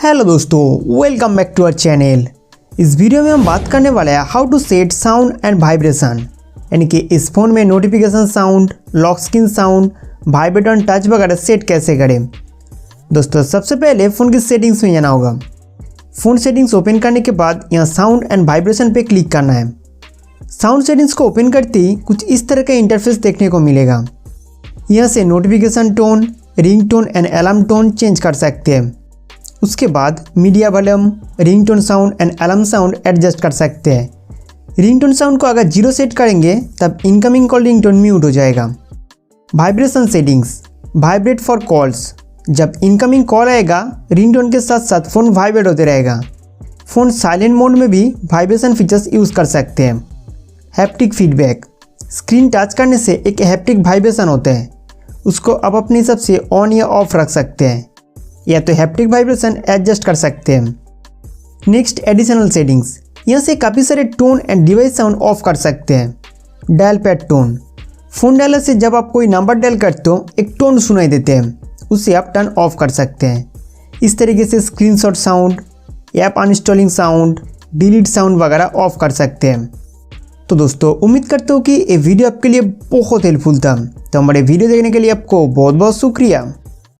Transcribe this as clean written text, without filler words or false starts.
Hello दोस्तों, welcome back to our channel. इस video में हम बात करने वाले हैं how to set sound and vibration, यानी कि इस फ़ोन में notification sound, lock screen sound, vibrate touch वगैरह सेट कैसे करें। दोस्तों सबसे पहले फ़ोन की सेटिंग्स में जाना होगा। फ़ोन सेटिंग्स ओपन करने के बाद यहाँ साउंड एंड वाइब्रेशन पे क्लिक करना है। साउंड सेटिंग्स को ओपन करते ही कुछ इस तरह का इंटरफेस देखने को मिलेगा। यहाँ से notification tone, ring tone and alarm tone change कर सकते हैं। उसके बाद media volume, ring tone sound and alarm sound adjust कर सकते हैं। रिंग टोन साउंड को अगर 0 सेट करेंगे तब incoming call ring tone mute हो जाएगा। Vibration settings, vibrate for calls, जब इनकमिंग कॉल आएगा रिंग टोन के साथ साथ फ़ोन वाइब्रेट होते रहेगा। फ़ोन साइलेंट मोड में भी वाइब्रेशन फीचर्स यूज़ कर सकते हैं। हैप्टिक फीडबैक, स्क्रीन टच करने से एक हैप्टिक वाइब्रेशन होता है, उसको आप अपने हिसाब से ऑन या ऑफ रख सकते हैं या तो हैप्टिक वाइब्रेशन एडजस्ट कर सकते हैं। नेक्स्ट एडिशनल सेटिंग्स, यहाँ से काफ़ी सारे tone and device sound of कर सकते हैं। Dial pad tone, phone dialer से जब आप कोई नंबर डायल करते हो एक टोन सुनाई देते हैं, उसे आप टर्न ऑफ कर सकते हैं। इस तरीके से screenshot sound, app uninstalling sound, delete sound वगैरह ऑफ कर सकते हैं। तो दोस्तों उम्मीद करता हूँ कि ये वीडियो आपके लिए बहुत हेल्पफुल था। तो हमारे वीडियो देखने के लिए आपको बहुत बहुत शुक्रिया।